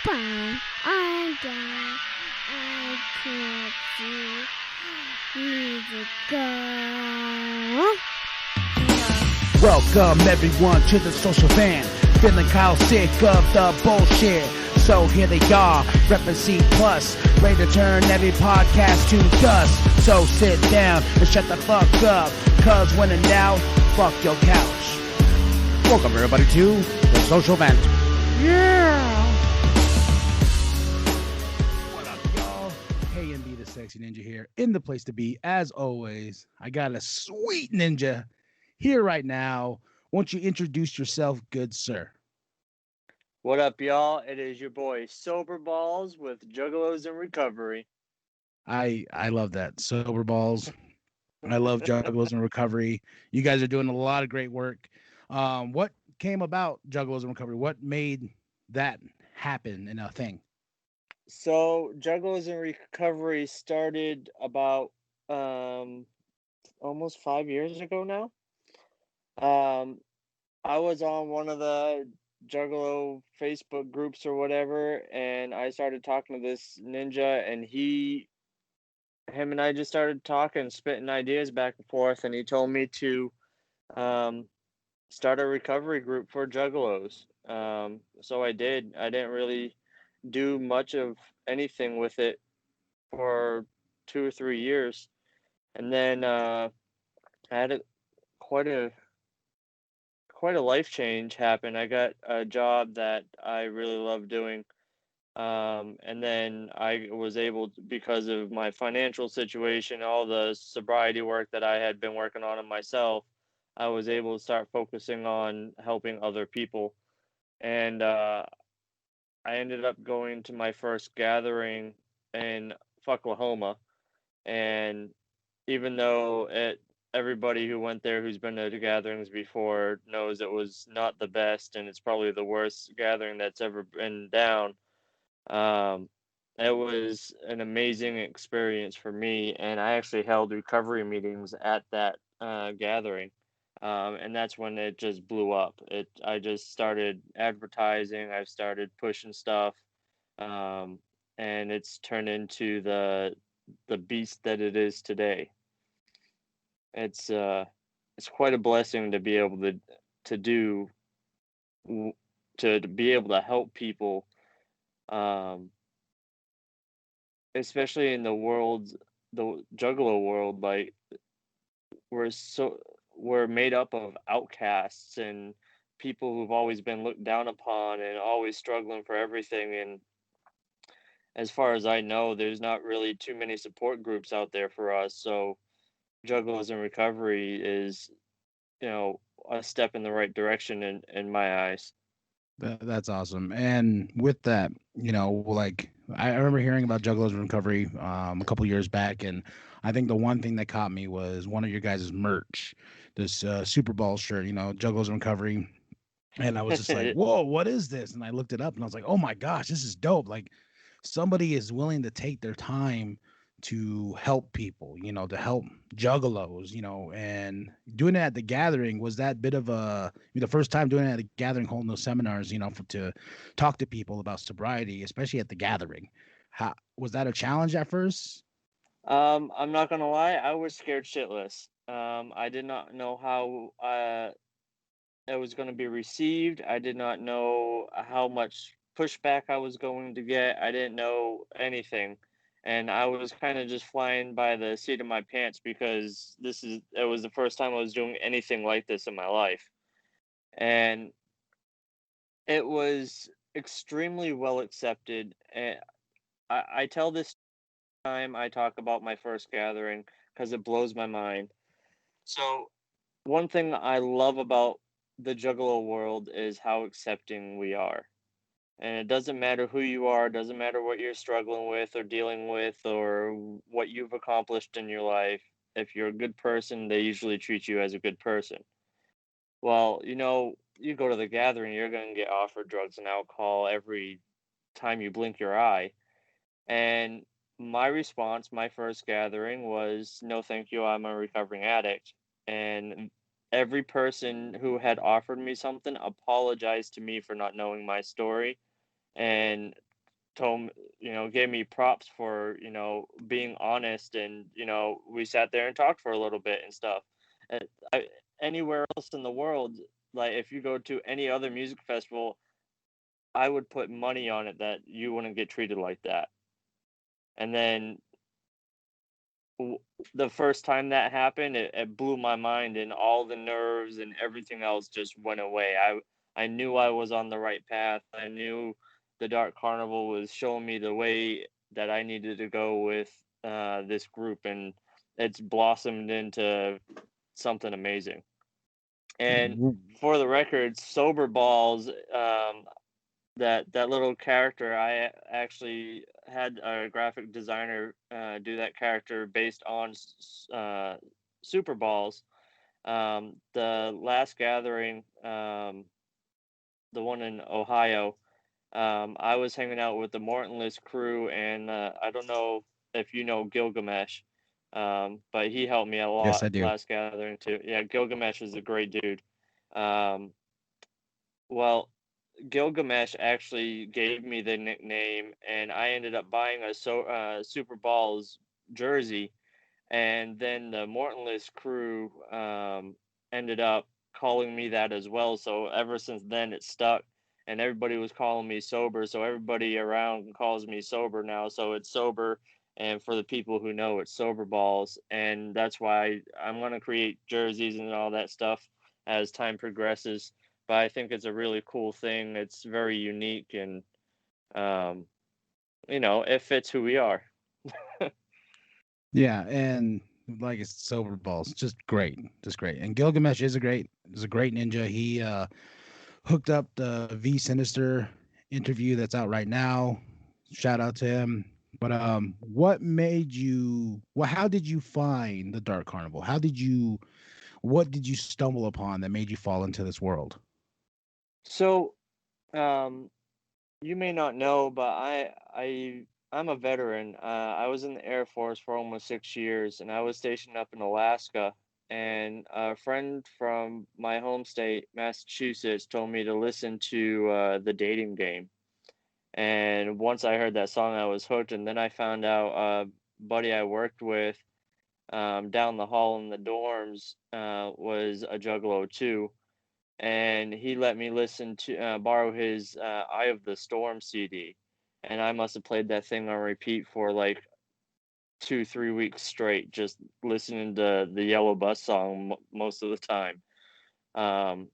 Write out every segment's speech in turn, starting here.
Bye. I'm down. I can't see. Need to go. Welcome everyone to the social van. Feeling kind of sick of the bullshit. So here they are, reppin' C+, ready to turn every podcast to dust. So sit down and shut the fuck up, cause when in doubt, fuck your couch. Welcome everybody to the social vent. Yeah! What up, y'all? Hey, MB the Sexy Ninja here, in the place to be. As always, I got a sweet ninja here right now. Won't you introduce yourself, good sir? What up, y'all? It is your boy Sober Balls with Juggalos and Recovery. I love that. Sober Balls. I love Juggalos and Recovery. You guys are doing a lot of great work. What came about Juggalos and Recovery? What made that happen and a thing? So, Juggalos and Recovery started about almost 5 years ago now. I was on one of the Juggalo Facebook groups or whatever, and I started talking to this ninja, and him and I just started talking, spitting ideas back and forth, and he told me to start a recovery group for Juggalos. So I did. I didn't really do much of anything with it for 2 or 3 years, and then I had quite a life change happen. I got a job that I really love doing. And then I was able to, because of my financial situation, all the sobriety work that I had been working on myself, I was able to start focusing on helping other people. And I ended up going to my first gathering in Oklahoma. And even though everybody who went there who's been to gatherings before knows it was not the best and it's probably the worst gathering that's ever been down, it was an amazing experience for me, and I actually held recovery meetings at that gathering, and that's when it just blew up. I just started advertising, I started pushing stuff, and it's turned into the beast that it is today. It's quite a blessing to be able to do to be able to help people. Especially in the Juggalo world, like we're made up of outcasts and people who've always been looked down upon and always struggling for everything. And as far as I know, there's not really too many support groups out there for us. So Juggalos and Recovery is, a step in the right direction in my eyes. That's awesome. And with that, like I remember hearing about Juggalos and Recovery a couple years back, and I think the one thing that caught me was one of your guys' merch, this Super Bowl shirt, Juggalos and Recovery. And I was just like, whoa, what is this? And I looked it up and I was like, oh my gosh, this is dope. Like somebody is willing to take their time to help people, to help juggalos, and doing it at the gathering. Was that bit of the first time doing it at a gathering, holding those seminars, to talk to people about sobriety, especially at the gathering? How was that a challenge at first? I'm not gonna lie, I was scared shitless. I did not know how it was going to be received. I did not know how much pushback I was going to get. I didn't know anything. And I was kind of just flying by the seat of my pants because it was the first time I was doing anything like this in my life. And it was extremely well accepted. And I tell this time I talk about my first gathering because it blows my mind. So, one thing I love about the Juggalo world is how accepting we are. And it doesn't matter who you are, it doesn't matter what you're struggling with or dealing with or what you've accomplished in your life. If you're a good person, they usually treat you as a good person. Well, you go to the gathering, you're going to get offered drugs and alcohol every time you blink your eye. And my response, my first gathering was, no, thank you, I'm a recovering addict. And every person who had offered me something apologized to me for not knowing my story and gave me props for, being honest, and, we sat there and talked for a little bit and stuff. And anywhere else in the world, like if you go to any other music festival, I would put money on it that you wouldn't get treated like that. And then the first time that happened, it blew my mind, and all the nerves and everything else just went away. I knew I was on the right path. I knew the Dark Carnival was showing me the way that I needed to go with this group, and it's blossomed into something amazing. And for the record, Sober Balls, that little character, I actually had a graphic designer do that character based on Super Balls. The last gathering, the one in Ohio, I was hanging out with the Mortonless crew, and I don't know if you know Gilgamesh, but he helped me a Yes, I lot do. last gathering too. Yeah, Gilgamesh is a great dude. Um, well, Gilgamesh actually gave me the nickname, and I ended up buying a Super Balls jersey, and then the Mortonless crew ended up calling me that as well. So ever since then, it stuck, and everybody was calling me Sober. So everybody around calls me Sober now. So it's Sober, and for the people who know, it's Sober Balls, and that's why I'm gonna create jerseys and all that stuff as time progresses. But I think it's a really cool thing. It's very unique, and um, it fits who we are. Yeah, and like it's Sober Balls, just great, just great. And Gilgamesh is a great ninja. He hooked up the V Sinister interview that's out right now. Shout out to him. But what made you? Well, how did you find the Dark Carnival? What did you stumble upon that made you fall into this world? So, um, you may not know, but I'm a veteran. I was in the Air Force for almost 6 years, and I was stationed up in Alaska. And a friend from my home state, Massachusetts, told me to listen to the Dating Game. And once I heard that song, I was hooked. And then I found out a buddy I worked with down the hall in the dorms was a Juggalo too, and he let me listen to borrow his Eye of the Storm CD, and I must have played that thing on repeat for like 2 3 weeks straight, just listening to the Yellow Bus song most of the time. Um,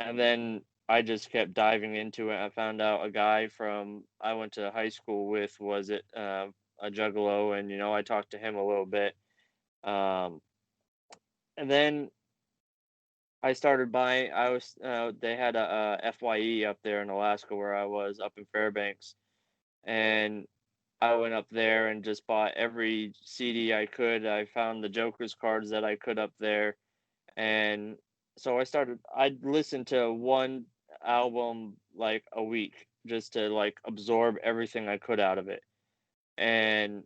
and then I just kept diving into it. I found out a guy from I went to high school with was it a Juggalo, and I talked to him a little bit. Um, and then I started buying. They had a FYE up there in Alaska where I was up in Fairbanks, and I went up there and just bought every CD I could. I found the Joker's cards that I could up there, and so I'd listen to one album like a week just to like absorb everything I could out of it. And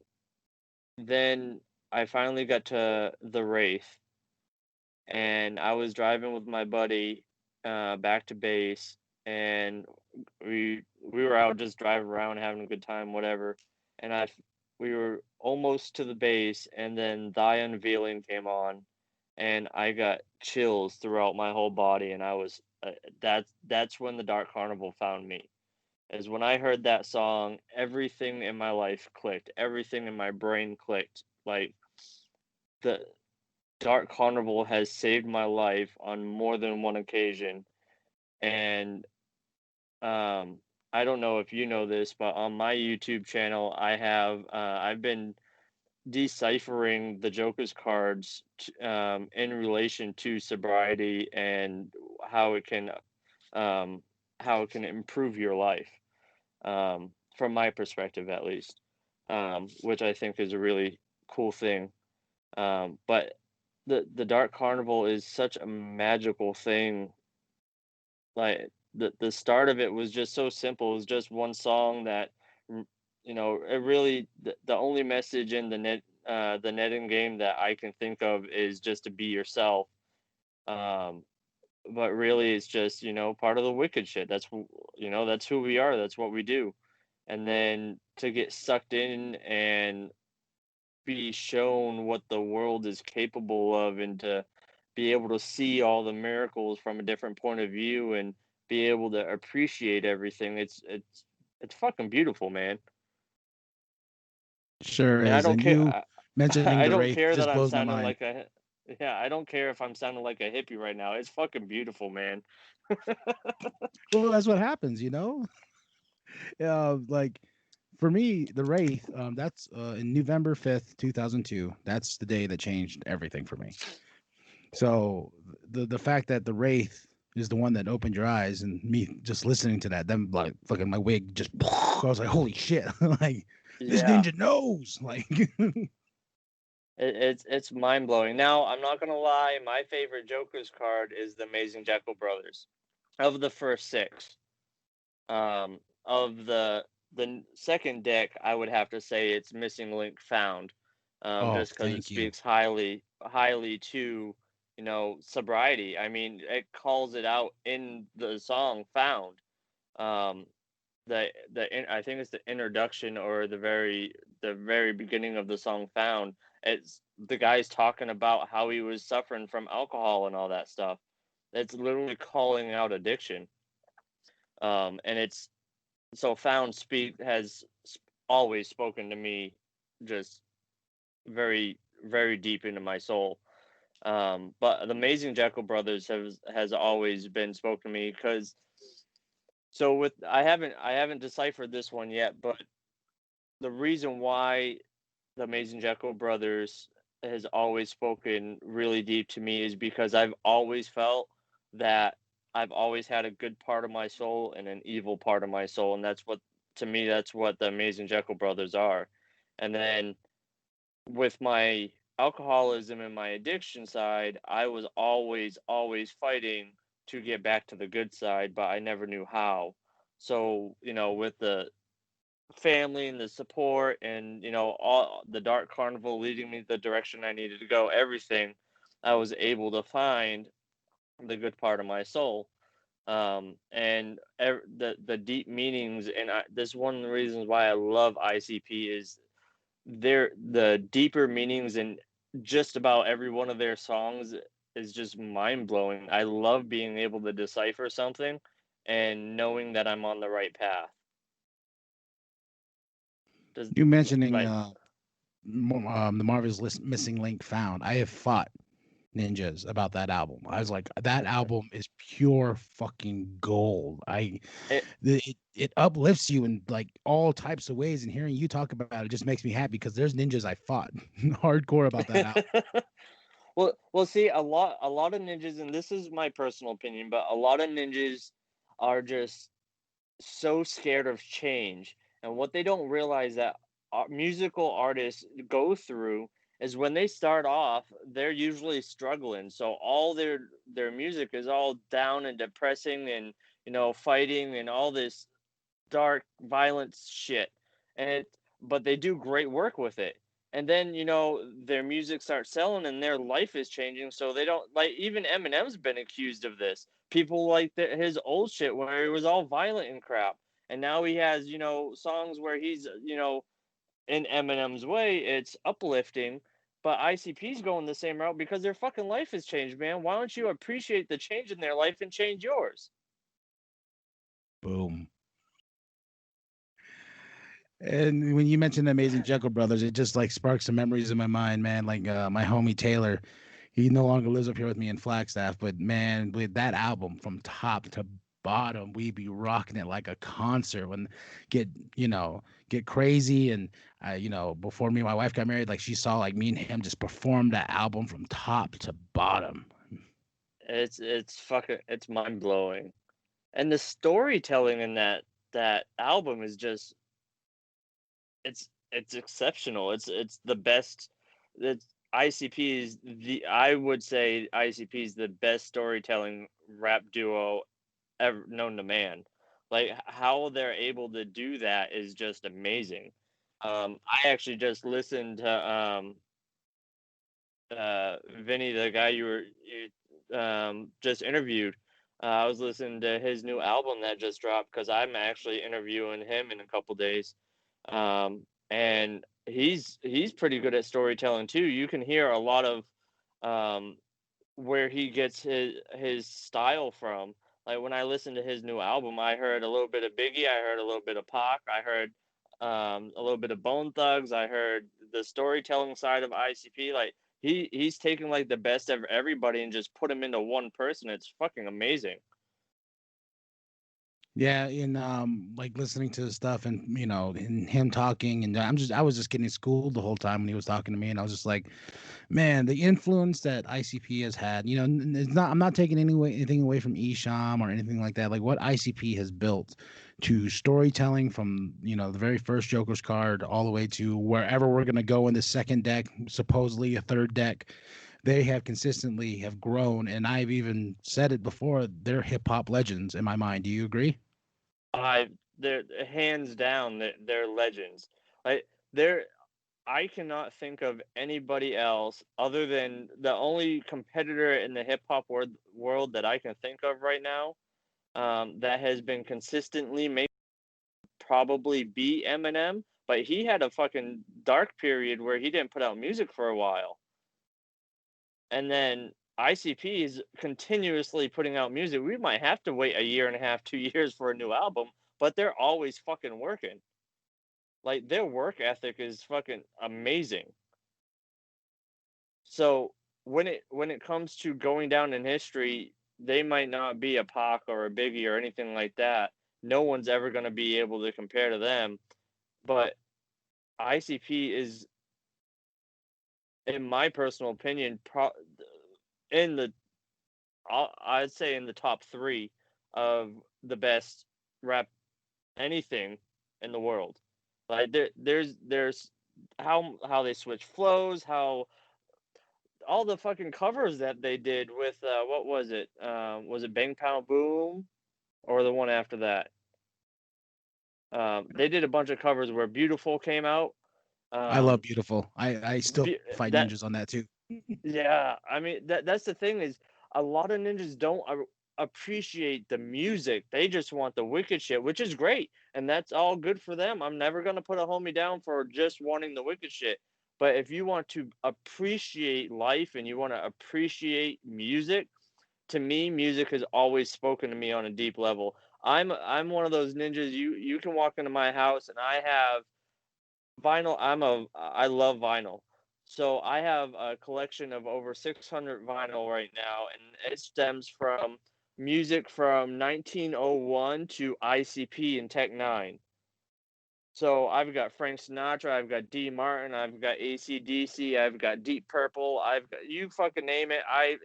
then I finally got to the Wraith, and I was driving with my buddy back to base, and we were out just driving around having a good time, whatever. And we were almost to the base, and then Thy Unveiling came on, and I got chills throughout my whole body, and I was that's when the Dark Carnival found me. Is when I heard that song, everything in my life clicked, everything in my brain clicked. Like the Dark Carnival has saved my life on more than one occasion. And I don't know if you know this, but on my YouTube channel, I've been deciphering the Joker's cards in relation to sobriety and how it can um, how it can improve your life, from my perspective at least, which I think is a really cool thing. But the Dark Carnival is such a magical thing. Like the start of it was just so simple. It was just one song that, it really the only message in the netting game that I can think of is just to be yourself. Um, but really, it's just part of the wicked shit. That's who we are. That's what we do. and then to get sucked in and be shown what the world is capable of, and to be able to see all the miracles from a different point of view and be able to appreciate everything. It's fucking beautiful, man. Sure And I is. don't And care. you mentioning I the don't Wraith care that just I'm blows my sounding mind. like a yeah. I don't care if I'm sounding like a hippie right now. It's fucking beautiful, man. Well, that's what happens, you know? Like for me, the Wraith, that's in November 5th, 2002. That's the day that changed everything for me. So the fact that the Wraith is the one that opened your eyes, and me just listening to that, then like fucking my wig just I was like, holy shit, like this Yeah, ninja knows. Like it's mind blowing. Now I'm not gonna lie. My favorite Joker's card is the Amazing Jekyll Brothers. Of the first six, of the second deck, I would have to say it's Missing Link Found, oh, just because it thank you. speaks highly to, sobriety. I mean, it calls it out in the song Found. Um, I think it's the introduction or the very beginning of the song Found. It's the guy's talking about how he was suffering from alcohol and all that stuff. It's literally calling out addiction. And it's so Found speak has always spoken to me just very, very deep into my soul. But the Amazing Jekyll Brothers has always been spoken to me because so with I haven't deciphered this one yet, but the reason why the Amazing Jekyll Brothers has always spoken really deep to me is because I've always felt that I've always had a good part of my soul and an evil part of my soul, and to me that's what the Amazing Jekyll Brothers are. And then with my alcoholism and my addiction side, I was always fighting to get back to the good side, but I never knew how. So, with the family and the support and all the Dark Carnival leading me the direction I needed to go, everything, I was able to find the good part of my soul. And the deep meanings, and this one of the reasons why I love ICP is the deeper meanings in just about every one of their songs is just mind blowing. I love being able to decipher something and knowing that I'm on the right path. Does You mentioning like the Marvelous Missing Link Found. I have fought ninjas about that album. I was like, that album is pure fucking gold. it, It uplifts you in like all types of ways, and hearing you talk about it just makes me happy because there's ninjas I fought hardcore about that album. well, see, a lot of ninjas, and this is my personal opinion, but a lot of ninjas are just so scared of change, and what they don't realize that musical artists go through is when they start off, they're usually struggling. So all their music is all down and depressing, and fighting and all this dark violence shit, and but they do great work with it. And then their music starts selling and their life is changing, so they don't like. Even Eminem's been accused of this. People like his old shit where he was all violent and crap, and now he has songs where he's in Eminem's way, it's uplifting. But ICP's going the same route because their fucking life has changed, man. Why don't you appreciate the change in their life and change yours? Boom. And when you mentioned the Amazing Jekyll Brothers, it just like sparks some memories in my mind, man. Like my homie Taylor, he no longer lives up here with me in Flagstaff, but man, with that album from top to bottom, we be rocking it like a concert. When get get crazy, and before me and my wife got married, like she saw like me and him just perform that album from top to bottom. It's mind blowing, and the storytelling in that album is just it's exceptional. It's the best. It's ICP is the I would say ICP is the best storytelling rap duo ever known to man. Like how they're able to do that is just amazing. I actually just listened to Vinny, the guy you just interviewed. I was listening to his new album that just dropped because I'm actually interviewing him in a couple days, and he's pretty good at storytelling too. You can hear a lot of um, where he gets his style from. Like when I listened to his new album, I heard a little bit of Biggie, I heard a little bit of Pac, I heard a little bit of Bone Thugs, I heard the storytelling side of ICP. Like he's taking like the best of everybody and just put them into one person. It's fucking amazing. Yeah, in like listening to the stuff and and him talking, and I was just getting schooled the whole time when he was talking to me, and I was just like, man, the influence that ICP has had, it's not, I'm not taking anything away from Esham or anything like that. Like what ICP has built to storytelling from, the very first Joker's card all the way to wherever we're going to go in the second deck, supposedly a third deck. They have consistently have grown. And I've even said it before, they're hip hop legends in my mind. Do you agree? They're hands down, they're legends. Like they're I cannot think of anybody else other than the only competitor in the hip hop world that I can think of right now, that has been consistently maybe probably be Eminem, but he had a fucking dark period where he didn't put out music for a while. And then ICP is continuously putting out music. We might have to wait a year and a half, 2 years for a new album, but they're always fucking working. Like their work ethic is fucking amazing. So when it comes to going down in history, they might not be a Pac or a Biggie or anything like that. No one's ever going to be able to compare to them. But ICP is, in my personal opinion, in the I'd say in the top 3 of the best rap anything in the world. Like there's how they switch flows, how all the fucking covers that they did with what was it? Was it Bang Pound Boom or the one after that? They did a bunch of covers where Beautiful came out. I love Um, Beautiful. I still fight that ninjas on that too. Yeah, I mean that's the thing is a lot of ninjas don't appreciate the music. They just want the wicked shit, which is great, and that's all good for them. I'm never gonna put a homie down for just wanting the wicked shit. But if you want to appreciate life and you want to appreciate music, to me, music has always spoken to me on a deep level. I'm one of those ninjas. You can walk into my house and I have vinyl. I love vinyl. So I have a collection of over 600 vinyl right now, and it stems from music from 1901 to ICP and Tech Nine. So I've got Frank Sinatra, I've got D. Martin, I've got AC/DC, I've got Deep Purple, I've got you fucking name it.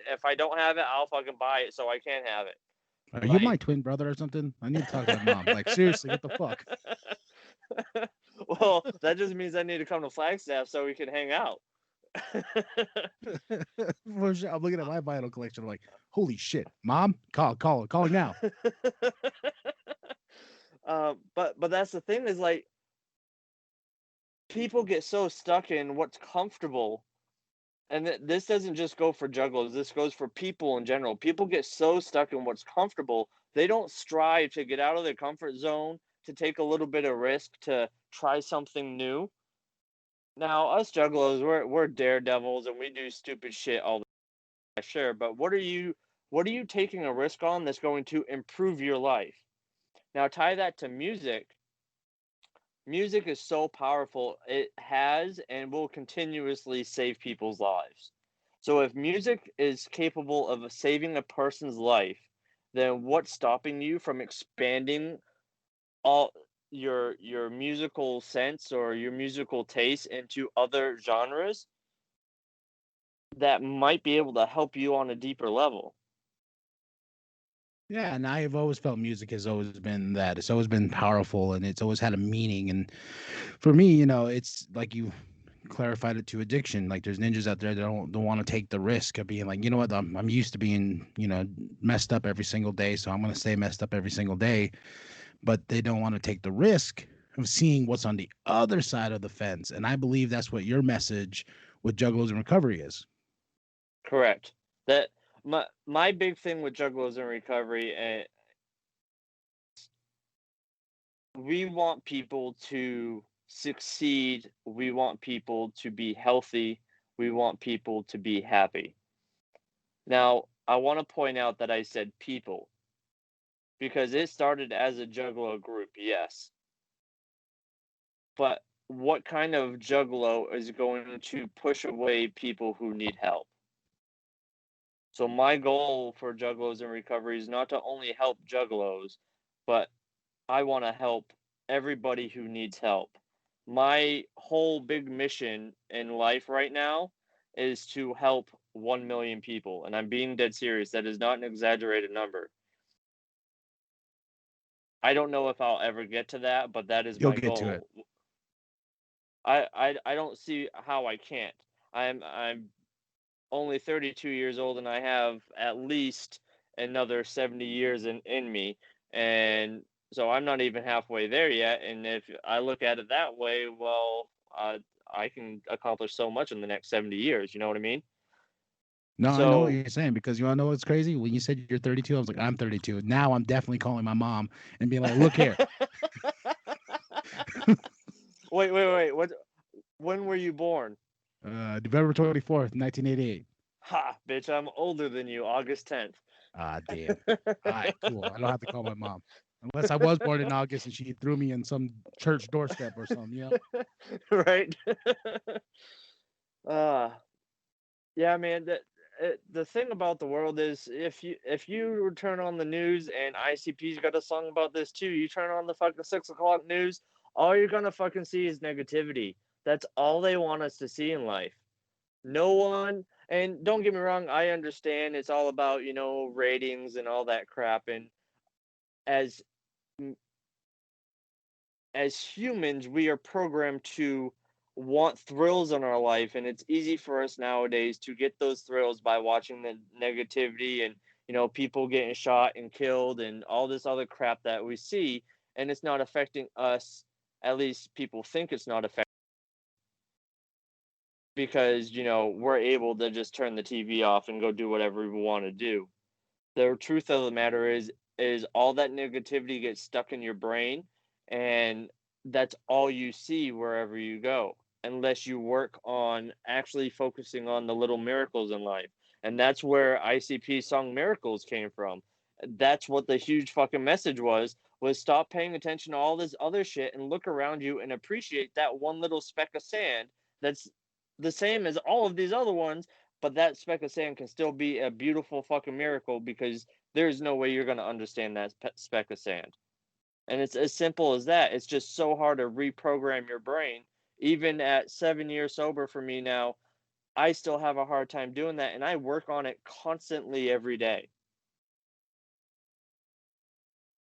If I don't have it, I'll fucking buy it so I can have it. Are you my Like, twin brother or something? I need to talk to my mom. Like, seriously, what the fuck? well, that just means I need to come to Flagstaff so we can hang out. For sure. I'm looking at my vinyl collection. I'm like, holy shit, mom, calling now. But that's the thing is like people get so stuck in what's comfortable, and this doesn't just go for jugglers. This goes for people in general. People get so stuck in what's comfortable, they don't strive to get out of their comfort zone, to take a little bit of risk, to try something new. Now, us juggalos, we're daredevils and we do stupid shit all the time, sure. But what are you taking a risk on that's going to improve your life? Now, tie that to music. Music is so powerful. It has and will continuously save people's lives. So if music is capable of saving a person's life, then what's stopping you from expanding all your musical sense or your musical taste into other genres that might be able to help you on a deeper level? Yeah, and I've always felt music has always been that. It's always been powerful and it's always had a meaning. And for me, it's like you clarified it to addiction. Like there's ninjas out there that don't want to take the risk of being like, you know what, I'm used to being, messed up every single day. So I'm gonna stay messed up every single day. But they don't want to take the risk of seeing what's on the other side of the fence. And I believe that's what your message with Juggalos and Recovery is. Correct. That my big thing with Juggalos and Recovery, and we want people to succeed. We want people to be healthy. We want people to be happy. Now, I want to point out that I said people because it started as a Juggalo group, yes. But what kind of Juggalo is going to push away people who need help? So my goal for Juggalos and Recovery is not to only help Juggalos, but I want to help everybody who needs help. My whole big mission in life right now is to help 1 million people, and I'm being dead serious. That is not an exaggerated number. I don't know if I'll ever get to that, but that is You'll my get to it. goal. I don't see how I can't. I'm only 32 years old and I have at least another 70 years in me, and so I'm not even halfway there yet. And if I look at it that way, well, I can accomplish so much in the next 70 years. You know what I mean? No, I know what So you're saying because you want to know what's crazy? When you said you're 32, I was like, I'm 32. Now I'm definitely calling my mom and being like, look here. wait. What? When were you born? November 24th, 1988. Ha, bitch! I'm older than you. August 10th. Ah, damn. All right, cool. I don't have to call my mom. Unless I was born in August and she threw me in some church doorstep or something, you know? Right? uh yeah, man. The thing about the world is, if you turn on the news and ICP's got a song about this too, you turn on the fucking 6 o'clock news, all you're gonna fucking see is negativity. That's all they want us to see in life. No one, and don't get me wrong, I understand it's all about, ratings and all that crap. And as as humans, we are programmed to want thrills in our life, and it's easy for us nowadays to get those thrills by watching the negativity and people getting shot and killed and all this other crap that we see, and it's not affecting us. At least people think it's not affecting, because we're able to just turn the TV off and go do whatever we want to do. The truth of the matter is all that negativity gets stuck in your brain, and that's all you see wherever you go, unless you work on actually focusing on the little miracles in life. And that's where ICP song Miracles came from. That's what the huge fucking message was stop paying attention to all this other shit and look around you and appreciate that one little speck of sand that's the same as all of these other ones, but that speck of sand can still be a beautiful fucking miracle, because there's no way you're going to understand that speck of sand. And it's as simple as that. It's just so hard to reprogram your brain. Even at 7 years sober for me now, I still have a hard time doing that, and I work on it constantly every day.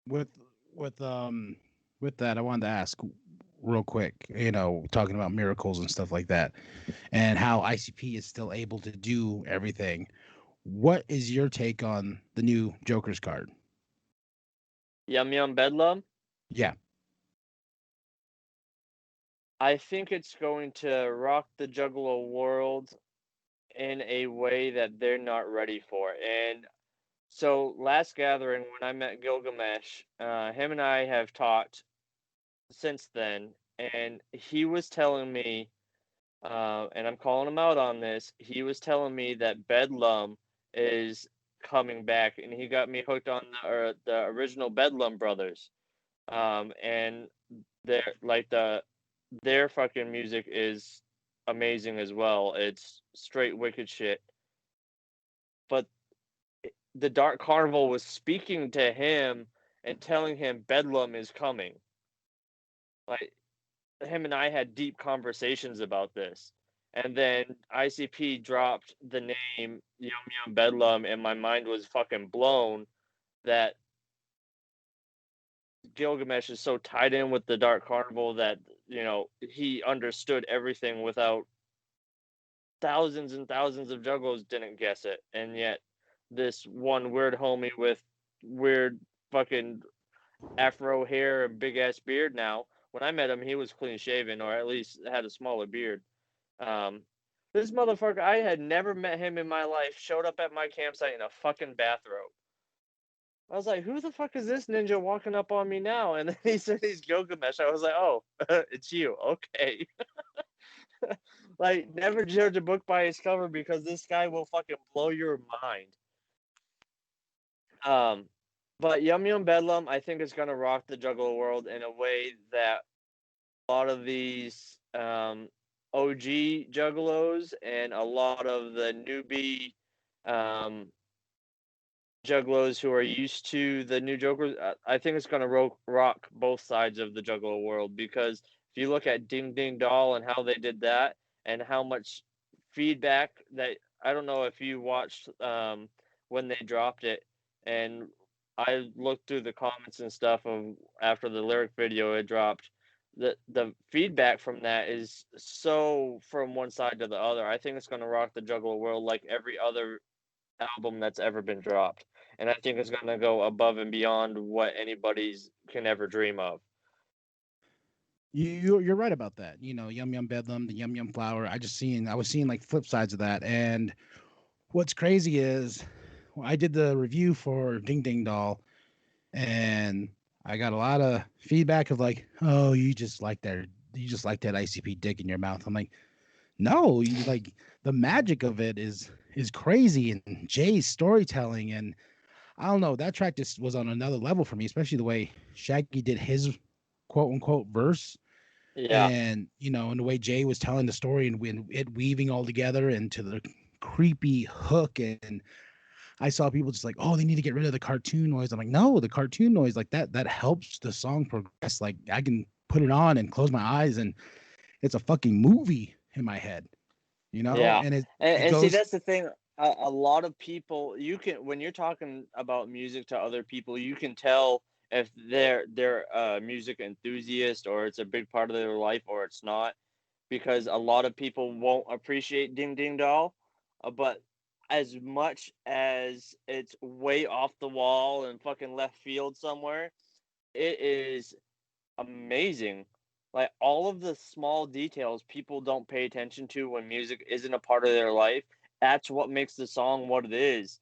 With with um with that, I wanted to ask real quick, talking about miracles and stuff like that, and how ICP is still able to do everything. What is your take on the new Joker's card? Yum Yum Bedlam. Yeah. I think it's going to rock the Juggalo world in a way that they're not ready for. And so last gathering, when I met Gilgamesh, him and I have talked since then, and he was telling me, and I'm calling him out on this. He was telling me that Bedlam is coming back, and he got me hooked on the original Bedlam brothers. And their fucking music is amazing as well. It's straight wicked shit. But the Dark Carnival was speaking to him and telling him Bedlam is coming. Like, him and I had deep conversations about this. And then ICP dropped the name Yum Yum Bedlam, and my mind was fucking blown that Gilgamesh is so tied in with the Dark Carnival that, he understood everything without thousands and thousands of Juggalos didn't guess it. And yet, this one weird homie with weird fucking afro hair and big ass beard now. When I met him, he was clean shaven, or at least had a smaller beard. Um, This motherfucker, I had never met him in my life, showed up at my campsite in a fucking bathrobe. I was like, who the fuck is this ninja walking up on me now? And then he said he's Gilgamesh. I was like, oh, it's you. Okay. Like, never judge a book by its cover because this guy will fucking blow your mind. But Yum Yum Bedlam, I think is going to rock the Juggalo world in a way that a lot of these OG Juggalos and a lot of the newbie Juggalos who are used to the new Jokers, I think it's going to rock both sides of the Juggalo world, because if you look at Ding Ding Doll and how they did that and how much feedback that, I don't know if you watched when they dropped it, and I looked through the comments and stuff of after the lyric video had dropped. The feedback from that is so from one side to the other. I think it's going to rock the Juggalo world like every other album that's ever been dropped, and I think it's going to go above and beyond what anybody's can ever dream of. You're right about that. Yum Yum Bedlam, the Yum Yum Flower. I was seeing like flip sides of that. And what's crazy is, I did the review for Ding Ding Doll, and I got a lot of feedback of like, oh, you just like that ICP dick in your mouth. I'm like, no, like, the magic of it is crazy, and Jay's storytelling, and I don't know, that track just was on another level for me, especially the way Shaggy did his quote unquote verse. Yeah. And and the way Jay was telling the story and when it weaving all together into the creepy hook. And I saw people just like, oh, they need to get rid of the cartoon noise. I'm like, no, the cartoon noise, like, that helps the song progress. Like, I can put it on and close my eyes and it's a fucking movie in my head, Yeah. and it And see, goes. that's the thing. A lot of people, you can, when you're talking about music to other people, you can tell if they're a music enthusiast or it's a big part of their life or it's not, because a lot of people won't appreciate Ding Ding Doll, but as much as it's way off the wall and fucking left field somewhere, it is amazing. Like, all of the small details people don't pay attention to when music isn't a part of their life. That's what makes the song what it is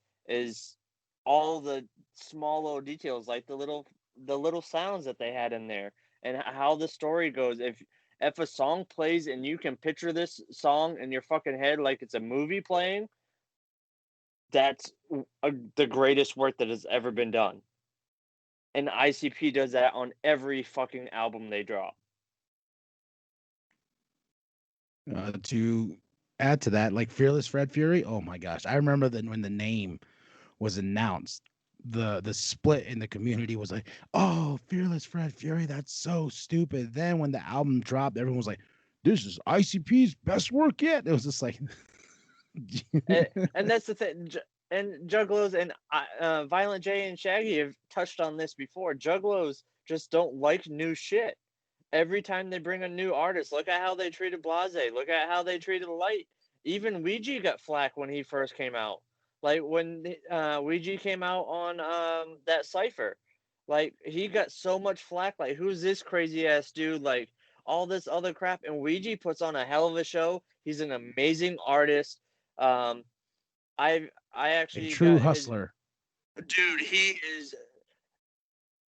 all the small little details, like the little sounds that they had in there and how the story goes. If a song plays and you can picture this song in your fucking head like it's a movie playing, that's the greatest work that has ever been done. And ICP does that on every fucking album they drop. To add to that, like Fearless Fred Fury, oh my gosh, I remember that when the name was announced, the split in the community was like, oh, Fearless Fred Fury, that's so stupid. Then when the album dropped, everyone was like, this is ICP's best work yet. It was just like, And that's the thing. And Juggalos and Violent J and Shaggy have touched on this before. Juggalos just don't like new shit. Every time they bring a new artist, look at how they treated Blase. Look at how they treated Light. Even Ouija got flack when he first came out. Like, when Ouija came out on that Cypher. Like, he got so much flack. Like, who's this crazy ass dude? Like, all this other crap. And Ouija puts on a hell of a show. He's an amazing artist. Um, I a actually true got his hustler. dude. He is.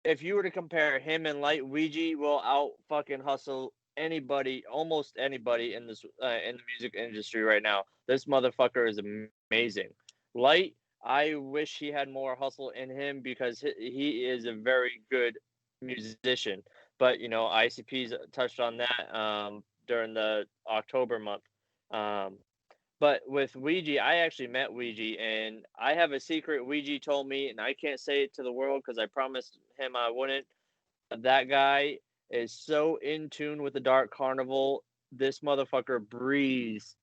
If you were to compare him and Light, Ouija will out fucking hustle anybody, almost anybody in the music industry right now. This motherfucker is amazing. Light, I wish he had more hustle in him because he is a very good musician. But ICP's touched on that during the October month. But with Ouija, I actually met Ouija, and I have a secret Ouija told me, and I can't say it to the world because I promised him I wouldn't. That guy is so in tune with the Dark Carnival. This motherfucker breathes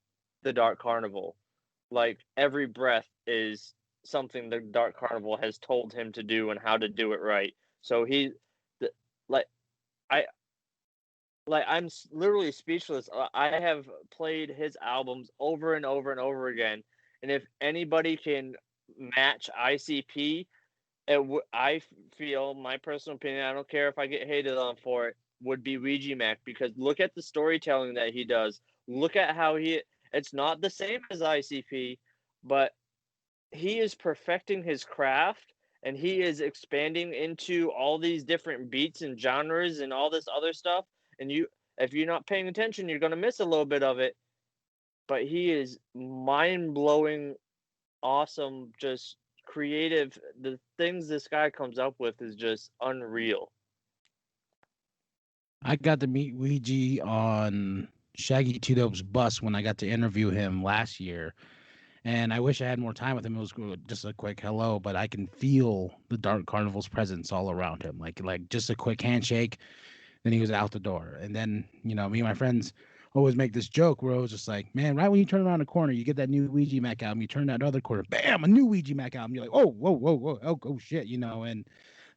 the Dark Carnival. Like, every breath is something the Dark Carnival has told him to do and how to do it right. So like, I I'm literally speechless. I have played his albums over and over and over again, and if anybody can match ICP, I feel, my personal opinion, I don't care if I get hated on for it, would be Ouija Mac, because look at the storytelling that he does. Look at how It's not the same as ICP, but he is perfecting his craft and he is expanding into all these different beats and genres and all this other stuff. And if you're not paying attention, you're going to miss a little bit of it. But he is mind blowing, awesome, just creative. The things this guy comes up with is just unreal. I got to meet Ouija on Shaggy Two Dope's bus when I got to interview him last year. And I wish I had more time with him. It was just a quick hello, but I can feel the Dark Carnival's presence all around him. Like just a quick handshake, then he was out the door. And then, me and my friends always make this joke where I was just like, man, right when you turn around the corner, you get that new Ouija Mac album, you turn that other corner, bam, a new Ouija Mac album. You're like, oh, whoa, whoa, whoa, oh shit, and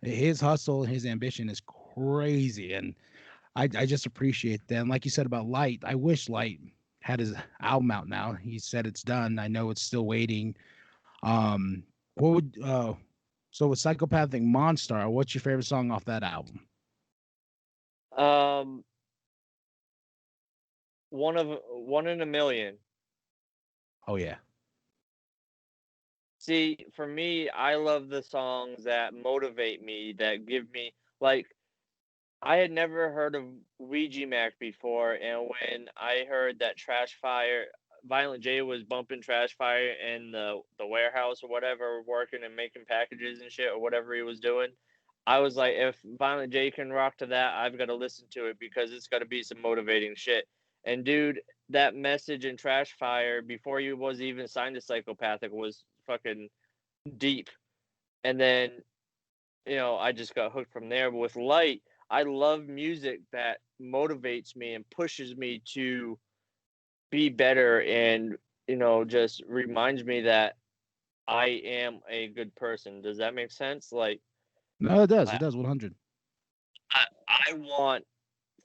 his hustle, his ambition is crazy. And I just appreciate that. And like you said about Light, I wish Light had his album out now. He said it's done. I know it's still waiting. What would so with Psychopathic Monster, what's your favorite song off that album? One in a Million. Oh yeah. See, for me, I love the songs that motivate me, that give me, like, I had never heard of Ouija Mac before, and when I heard that Violent J was bumping Trash Fire in the warehouse or whatever, working and making packages and shit or whatever he was doing, I was like, if Violent J can rock to that, I've got to listen to it because it's got to be some motivating shit. And dude, that message in Trash Fire before he was even signed to Psychopathic was fucking deep. And then, I just got hooked from there. But with Light, I love music that motivates me and pushes me to be better and, just reminds me that I am a good person. Does that make sense? Like, No, it does. It does 100. I want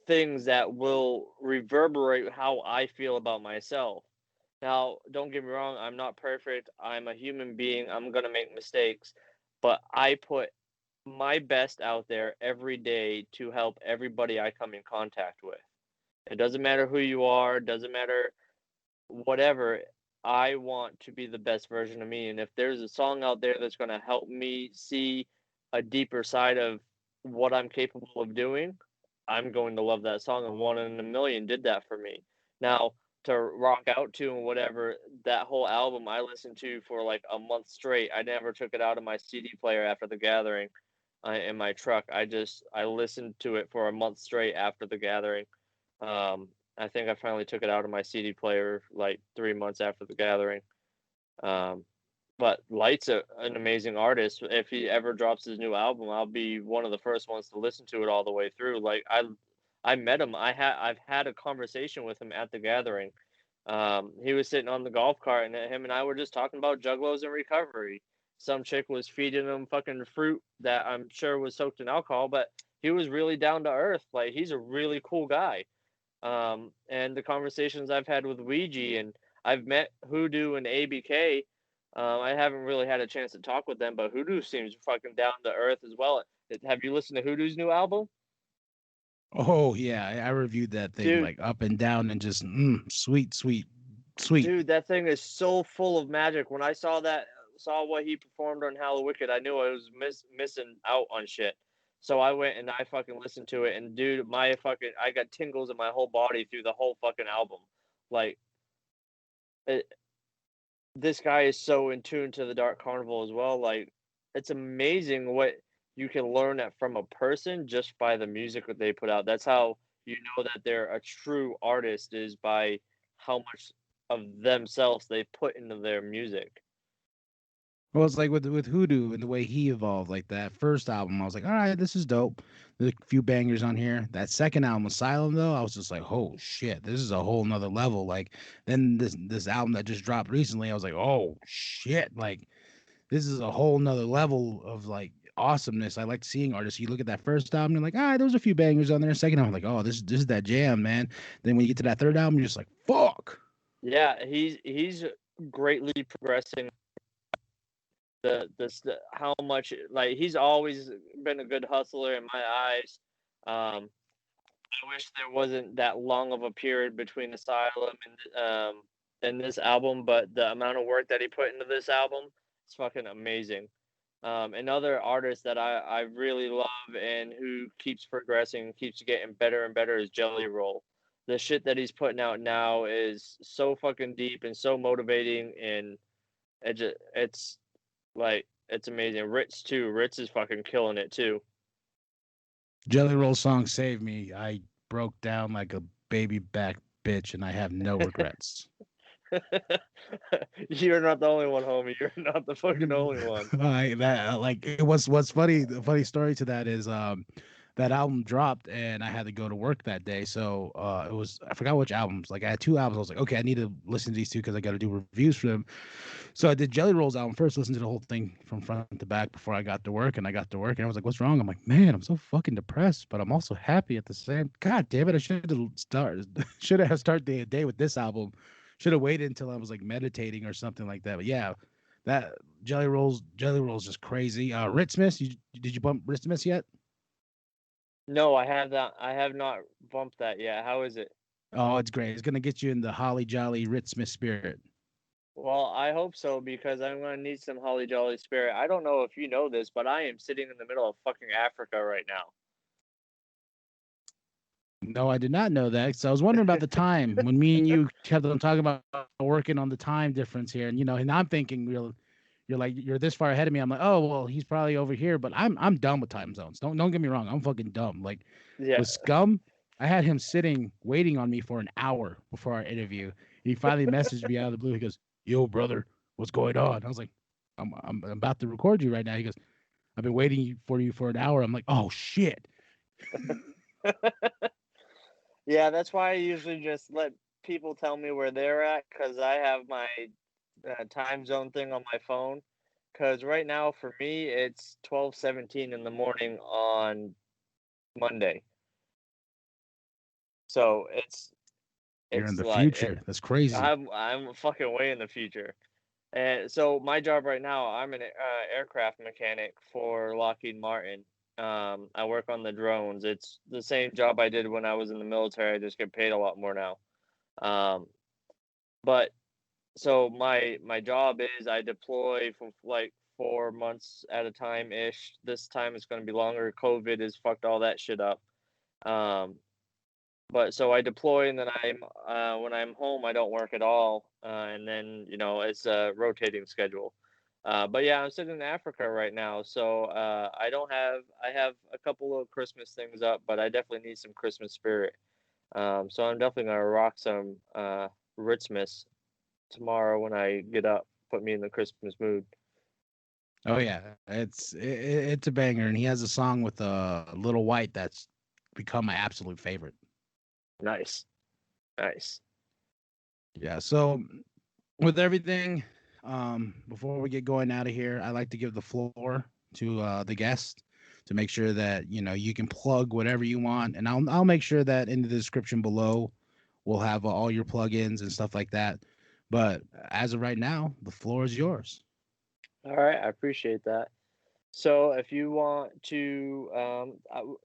things that will reverberate how I feel about myself. Now, don't get me wrong, I'm not perfect. I'm a human being. I'm going to make mistakes, but I put my best out there every day to help everybody I come in contact with. It doesn't matter who you are, it doesn't matter whatever. I want to be the best version of me. And if there's a song out there that's going to help me see a deeper side of what I'm capable of doing, I'm going to love that song. And One in a Million did that for me. Now, to rock out to and whatever, that whole album I listened to for like a month straight. I never took it out of my CD player after the gathering in my truck. I listened to it for a month straight after the gathering. I think I finally took it out of my CD player like 3 months after the gathering. But Light's an amazing artist. If he ever drops his new album, I'll be one of the first ones to listen to it all the way through. Like I met him. I've had a conversation with him at the gathering. He was sitting on the golf cart, and him and I were just talking about Juggalos and recovery. Some chick was feeding him fucking fruit that I'm sure was soaked in alcohol, but he was really down to earth. Like, he's a really cool guy. And the conversations I've had with Ouija, and I've met Hoodoo and ABK. I haven't really had a chance to talk with them, but Hoodoo seems fucking down to earth as well. Have you listened to Hoodoo's new album? Oh yeah, I reviewed that thing, Dude, like up and down and just sweet, sweet, sweet. dude, that thing is so full of magic. When I saw what he performed on Halloween Wicked, I knew I was missing out on shit. So I went and I fucking listened to it, and dude, I got tingles in my whole body through the whole fucking album. Like, this guy is so in tune to the Dark Carnival as well. Like, it's amazing what you can learn from a person just by the music that they put out. That's how you know that they're a true artist, is by how much of themselves they put into their music. Well, it's like with Hoodoo and the way he evolved. Like that first album, I was like, all right, this is dope. There's a few bangers on here. That second album, Asylum, though, I was just like, oh shit, this is a whole nother level. Like then this album that just dropped recently, I was like, oh shit, like this is a whole nother level of like awesomeness. I like seeing artists. You look at that first album, you're like, all right, there's a few bangers on there. Second album, like, oh, this is that jam, man. Then when you get to that third album, you're just like, fuck. Yeah, he's greatly progressing. How much, like, he's always been a good hustler in my eyes. I wish there wasn't that long of a period between Asylum and in this album, but the amount of work that he put into this album is fucking amazing. Another artist that I really love and who keeps progressing, keeps getting better and better is Jelly Roll. The shit that he's putting out now is so fucking deep and so motivating, and it's like it's amazing. Ritz too. Ritz is fucking killing it too. Jelly Roll song saved me. I broke down like a baby back bitch, and I have no regrets. You're not the only one, homie. You're not the fucking only one. Like it was what's funny. The funny story to that is that album dropped and I had to go to work that day. So it was, I forgot which albums. Like I had two albums. I was like, okay, I need to listen to these two because I got to do reviews for them. So I did Jelly Roll's album first, listened to the whole thing from front to back before I got to work. And I got to work and I was like, what's wrong? I'm like, man, I'm so fucking depressed, but I'm also happy at the same. God damn it, I should have started the day with this album. Should have waited until I was like meditating or something like that. But yeah, that Jelly Rolls just crazy. Ritzmas, did you bump Ritzmas yet? No, I have that. I have not bumped that yet. How is it? Oh, it's great. It's gonna get you in the holly jolly Ritzmas spirit. Well, I hope so because I'm gonna need some holly jolly spirit. I don't know if you know this, but I am sitting in the middle of fucking Africa right now. No, I did not know that. So I was wondering about the time when me and you kept on talking about working on the time difference here, and and I'm thinking you're like you're this far ahead of me. I'm like, oh well, he's probably over here, but I'm done with time zones. Don't get me wrong, I'm fucking dumb. Like Yeah. with Scum, I had him sitting waiting on me for an hour before our interview. He finally messaged me out of the blue. He goes, "Yo, brother, what's going on?" I was like, I'm about to record you right now." He goes, "I've been waiting for you for an hour." I'm like, "Oh shit." Yeah, that's why I usually just let people tell me where they're at because I have my time zone thing on my phone. Because right now for me it's 12:17 in the morning on Monday, so You're in it's the like future. That's crazy. I'm fucking way in the future. And so my job right now, I'm an aircraft mechanic for Lockheed Martin. I work on the drones. It's the same job I did when I was in the military. I just get paid a lot more now. Um, but so my job is I deploy for like 4 months at a time ish. This time it's going to be longer. COVID has fucked all that shit up. Um, but so I deploy and then I'm when I'm home I don't work at all, and then it's a rotating schedule. But yeah, I'm sitting in Africa right now, so I have a couple of Christmas things up, but I definitely need some Christmas spirit. So I'm definitely gonna rock some Ritzmas tomorrow when I get up. Put me in the Christmas mood. Oh yeah, it's a banger, and he has a song with Little White that's become my absolute favorite. Nice, nice. Yeah. So with everything, before we get going out of here, I like to give the floor to the guest to make sure that you can plug whatever you want, and I'll make sure that in the description below we'll have all your plugins and stuff like that. But as of right now, the floor is yours. All right, I appreciate that. So if you want to,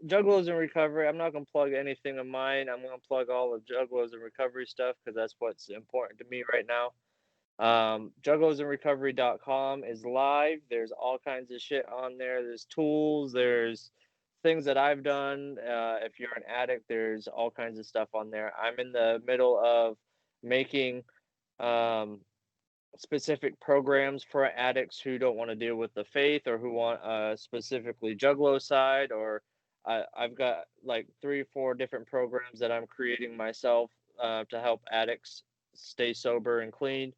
Juggalos and Recovery, I'm not going to plug anything of mine. I'm going to plug all of Juggalos and Recovery stuff because that's what's important to me right now. Jugglosandrecovery.com is live. There's all kinds of shit on there. There's tools. There's things that I've done. If you're an addict, there's all kinds of stuff on there. I'm in the middle of making um, specific programs for addicts who don't want to deal with the faith or who want specifically Juggalo side, or I've got like 3 or 4 different programs that I'm creating myself to help addicts stay sober and clean.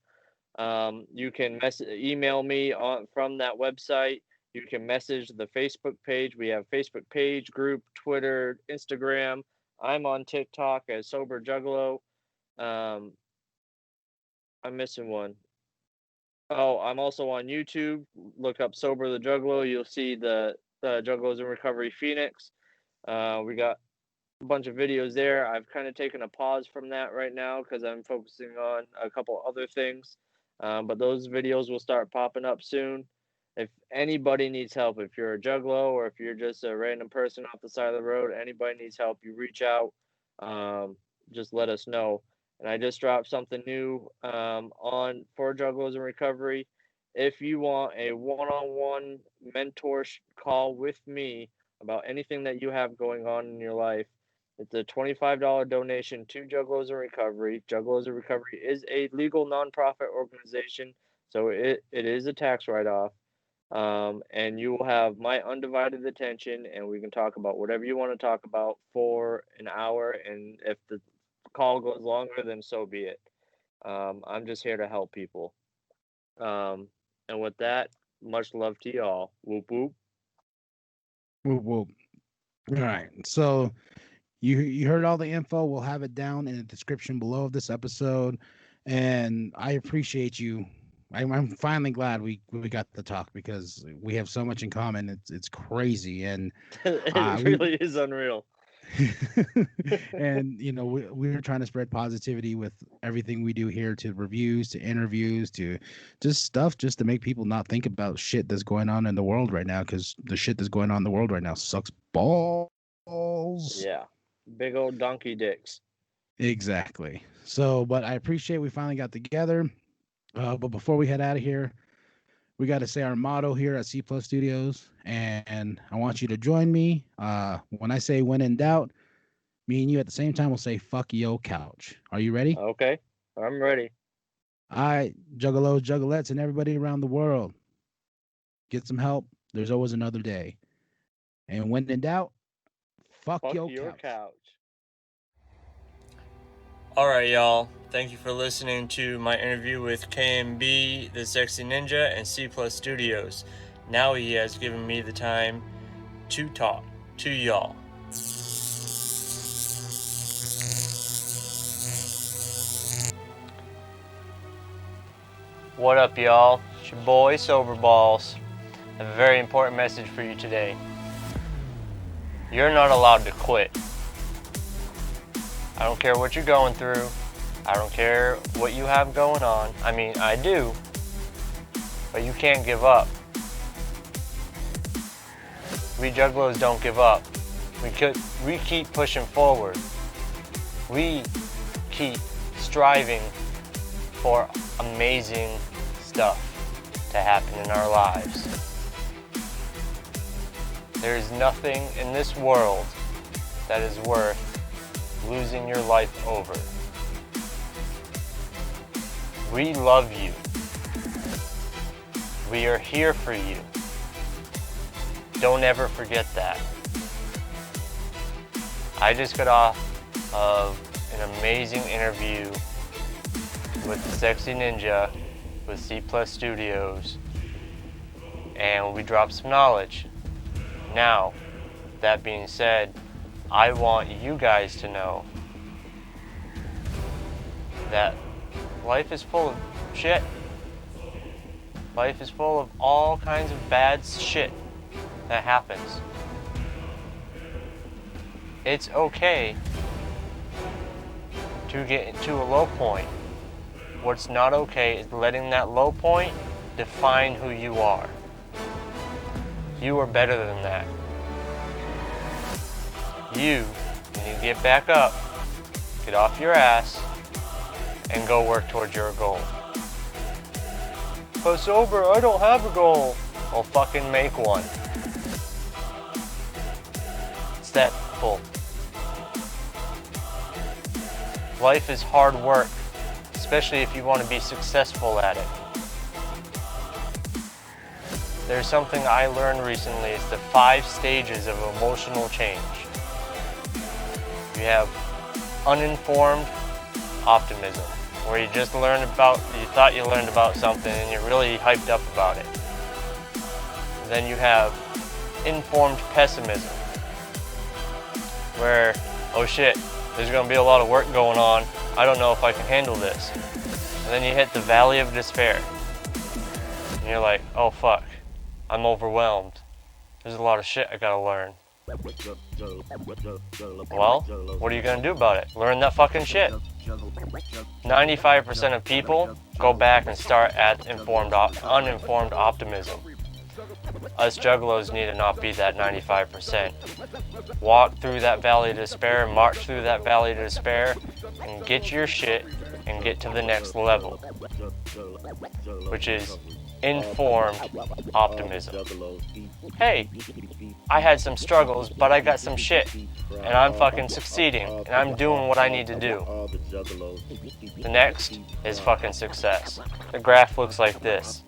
You can email me from that website. You can message the Facebook page. We have Facebook page, group, Twitter, Instagram. I'm on TikTok as Sober Juggalo. Um, I'm missing one. Oh, I'm also on YouTube. Look up Sober the Juggalo. You'll see the Juggalos in Recovery Phoenix. We got a bunch of videos there. I've kind of taken a pause from that right now because I'm focusing on a couple other things. But those videos will start popping up soon. If anybody needs help, if you're a Juggalo or if you're just a random person off the side of the road, anybody needs help, you reach out. Just let us know. and I just dropped something new on for Juggalos and Recovery. If you want a one-on-one mentor call with me about anything that you have going on in your life, it's a $25 donation to Juggalos and Recovery. Juggalos and Recovery is a legal nonprofit organization, so it is a tax write-off. And you will have my undivided attention, and we can talk about whatever you want to talk about for an hour. And if the call goes longer, then so be it. I'm just here to help people. And with that, much love to y'all. Whoop whoop. Whoop, whoop. All right. So you heard all the info. We'll have it down in the description below of this episode. And I appreciate you. I'm finally glad we got to talk because we have so much in common. It's crazy. And It really is unreal. and we're trying to spread positivity with everything we do here, to reviews, to interviews, to just stuff just to make people not think about shit that's going on in the world right now, because the shit that's going on in the world right now sucks balls. Yeah, big old donkey dicks. Exactly. So, but I appreciate we finally got together. But before we head out of here, we got to say our motto here at C Plus Studios, and I want you to join me. When I say "when in doubt," me and you at the same time will say "fuck yo couch." Are you ready? Okay, I'm ready. All right, Juggalos, Juggalettes, and everybody around the world, get some help. There's always another day. And when in doubt, fuck your couch. All right, y'all. Thank you for listening to my interview with KMB, the Sexy Ninja, and C Plus Studios. Now he has given me the time to talk to y'all. What up, y'all? It's your boy, Soberballs. I have a very important message for you today. You're not allowed to quit. I don't care what you're going through. I don't care what you have going on. I mean, I do. But you can't give up. We Juggalos don't give up. We keep pushing forward. We keep striving for amazing stuff to happen in our lives. There is nothing in this world that is worth losing your life over. We love you. We are here for you. Don't ever forget that. I just got off of an amazing interview with the Sexy Ninja with C Plus Studios, and we dropped some knowledge. Now, that being said, I want you guys to know that life is full of shit. Life is full of all kinds of bad shit that happens. It's okay to get to a low point. What's not okay is letting that low point define who you are. You are better than that. You need to get back up, get off your ass, and go work towards your goal. But sober, I don't have a goal. Well, fucking make one. It's that simple. Life is hard work, especially if you want to be successful at it. There's something I learned recently. It's the 5 stages of emotional change. You have uninformed optimism, where you just you thought you learned about something and you're really hyped up about it. Then you have informed pessimism, where, oh shit, there's gonna be a lot of work going on. I don't know if I can handle this. And then you hit the valley of despair. And you're like, oh fuck, I'm overwhelmed. There's a lot of shit I gotta learn. Well, what are you gonna do about it? Learn that fucking shit. 95% of people go back and start at uninformed optimism. Us Juggalos need to not be that 95%. Walk through that valley of despair, march through that valley of despair, and get your shit and get to the next level, which is informed optimism. Hey, I had some struggles, but I got some shit, and I'm fucking succeeding, and I'm doing what I need to do. The next is fucking success. The graph looks like this.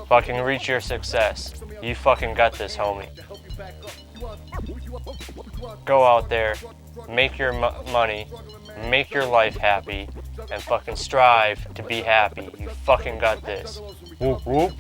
Fucking reach your success. You fucking got this, homie. Go out there, make your money, make your life happy, and fucking strive to be happy. You fucking got this. Whoop whoop.